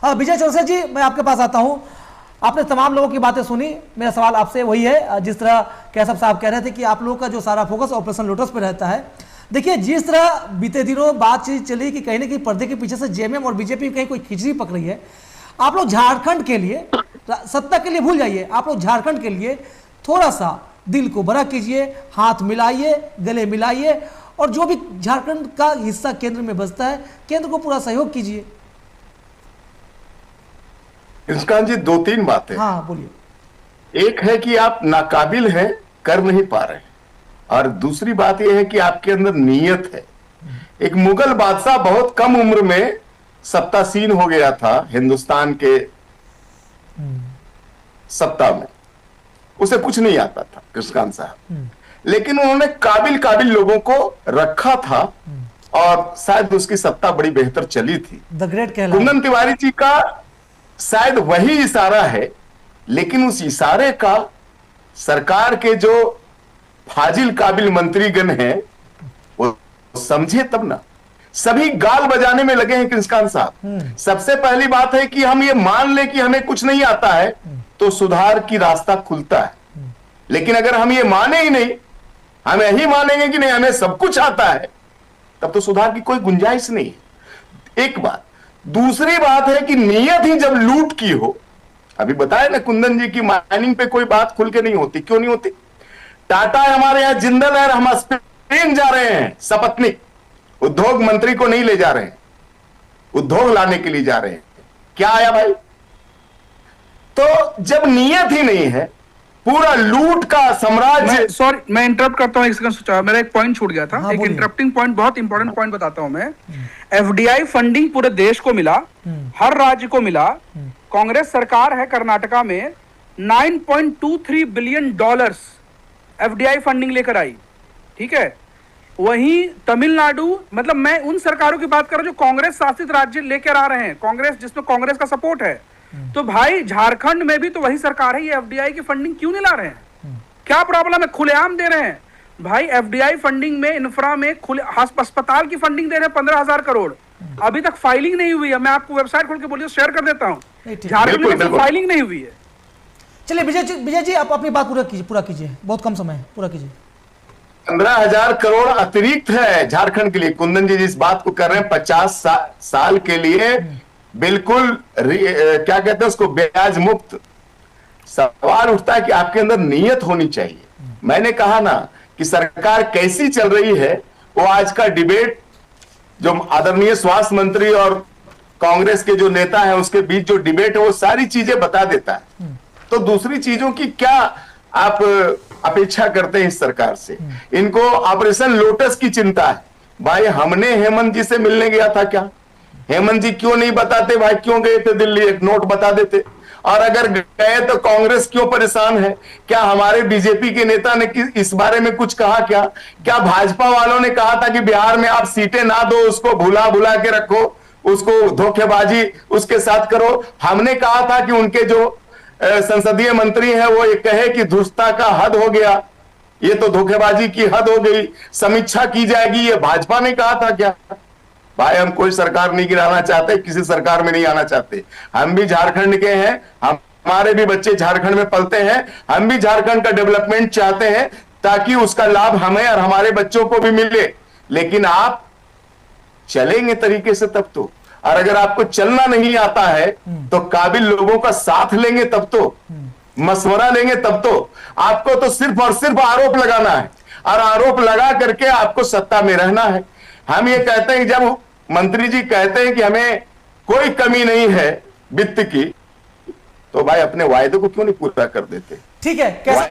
विजय चौरसिया जी, मैं आपके पास आता हूं। आपने तमाम लोगों की बातें सुनी। मेरा सवाल आपसे वही है, जिस तरह कैसब साहब कह रहे थे कि आप लोगों का जो सारा फोकस ऑपरेशन लोटस पे रहता है। देखिए, जिस तरह बीते दिनों बातचीत चली कि कहीं ना कहीं पर्दे के पीछे से जेएमएम और बीजेपी कहीं कोई खिचड़ी पक रही है। आप लोग झारखंड के लिए, सत्ता के लिए भूल जाइए, आप लोग झारखंड के लिए थोड़ा सा दिल को बड़ा कीजिए, हाथ मिलाइए, गले मिलाइए, और जो भी झारखंड का हिस्सा केंद्र में बसता है, केंद्र को पूरा सहयोग कीजिए। इसका जी दो तीन बातें। हाँ, बोलिए। एक है कि आप नाकाबिल हैं, कर नहीं पा रहे हैं, और दूसरी बात यह है कि आपके अंदर नीयत है। एक मुगल बादशाह बहुत कम उम्र में सत्तासीन हो गया था हिंदुस्तान के सत्ता में। उसे कुछ नहीं आता था कृष्णकांत साहब, लेकिन उन्होंने काबिल काबिल लोगों को रखा था और शायद उसकी सत्ता बड़ी बेहतर चली थी। द ग्रेट कहलाए। कुंदन तिवारी जी का शायद वही इशारा है, लेकिन उस इशारे का सरकार के जो फाजिल काबिल मंत्रीगण हैं वो समझे तब ना। सभी गाल बजाने में लगे हैं कृष्णकांत साहब। सबसे पहली बात है कि हम ये मान ले कि हमें कुछ नहीं आता है तो सुधार की रास्ता खुलता है, लेकिन अगर हम ये माने ही नहीं, हम यही मानेंगे कि नहीं हमें सब कुछ आता है, तब तो सुधार की कोई गुंजाइश नहीं है। एक बात। दूसरी बात है कि नीयत ही जब लूट की हो, अभी बताया ना कुंदन जी की माइनिंग पे कोई बात खुल के नहीं होती। क्यों नहीं होती? टाटा है हमारे यहां, जिंदल है, हम स्पेन जा रहे हैं सपत्नीक, उद्योग मंत्री को नहीं ले जा रहे हैं, उद्योग लाने के लिए जा रहे हैं। क्या आया भाई? तो जब नियत ही नहीं है, पूरा लूट का साम्राज्य। सॉरी, मैं इंटरप्ट करता हूं, एक सेकंड सोचा, मेरा एक पॉइंट छूट गया था। हाँ, एक बोलिए। इंटरप्टिंग पॉइंट, बहुत इंपॉर्टेंट पॉइंट बताता हूं मैं। एफडीआई फंडिंग पूरे देश को मिला, हर राज्य को मिला। कांग्रेस सरकार है कर्नाटका में, 9.23 बिलियन डॉलर्स एफडीआई फंडिंग लेकर आई। ठीक है, वहीं तमिलनाडु, मतलब मैं उन सरकारों की बात कर रहा हूं जो कांग्रेस शासित राज्य लेकर आ रहे हैं, कांग्रेस जिसमें कांग्रेस का सपोर्ट है। तो भाई झारखंड में भी तो वही सरकार है, ये एफडीआई की फंडिंग क्यों नहीं ला रहे हैं? क्या प्रॉब्लम है? खुलेआम दे रहे हैं भाई। एफडीआई फंडिंग में, इंफ्रा में, खुले अस्पताल की फंडिंग दे रहे हैं 15,000 करोड़। अभी तक फाइलिंग नहीं हुई है। मैं आपको वेबसाइट खोल के बोलिए, शेयर कर देता हूं। झारखंड में फाइलिंग नहीं हुई है। चलिए विजय जी, आप अपनी बात पूरा कीजिए, बहुत कम समय है, पूरा कीजिए। 15,000 करोड़ अतिरिक्त है झारखंड के लिए। कुंदन जी जिस बात को कर रहे हैं, 50 साल के लिए बिल्कुल क्या कहते हैं उसको, ब्याज मुक्त। सवाल उठता है कि आपके अंदर नीयत होनी चाहिए। मैंने कहा ना कि सरकार कैसी चल रही है, वो आज का डिबेट जो आदरणीय स्वास्थ्य मंत्री और कांग्रेस के जो नेता हैं उसके बीच जो डिबेट है, वो सारी चीजें बता देता है। तो दूसरी चीजों की क्या आप अपेक्षा करते हैं इस सरकार से? इनको ऑपरेशन लोटस की चिंता है। भाई हमने हेमंत जी से मिलने गया था क्या? हेमंत जी क्यों नहीं बताते भाई क्यों गए थे दिल्ली? एक नोट बता देते। और अगर गए तो कांग्रेस क्यों परेशान है? क्या हमारे बीजेपी के नेता ने इस बारे में कुछ कहा क्या? क्या भाजपा वालों ने कहा था कि बिहार में आप सीटें ना दो, उसको भुला भुला के रखो, उसको धोखेबाजी उसके साथ करो? हमने कहा था कि उनके जो संसदीय मंत्री हैं वो ये कहे कि धूर्तता का हद हो गया, ये तो धोखेबाजी की हद हो गई, समीक्षा की जाएगी, ये भाजपा ने कहा था क्या? भाई हम कोई सरकार नहीं गिराना चाहते, किसी सरकार में नहीं आना चाहते। हम भी झारखंड के हैं, हमारे भी बच्चे झारखंड में पलते हैं, हम भी झारखंड का डेवलपमेंट चाहते हैं ताकि उसका लाभ हमें और हमारे बच्चों को भी मिले। लेकिन आप चलेंगे तरीके से तब तो, और अगर आपको चलना नहीं आता है तो काबिल लोगों का साथ लेंगे तब तो, मशवरा लेंगे तब तो। आपको तो सिर्फ और सिर्फ आरोप लगाना है, और आरोप लगा करके आपको सत्ता में रहना है। हम ये कहते हैं, जब मंत्री जी कहते हैं कि हमें कोई कमी नहीं है वित्त की, तो भाई अपने वायदे को क्यों नहीं पूरा कर देते? ठीक है, कैसे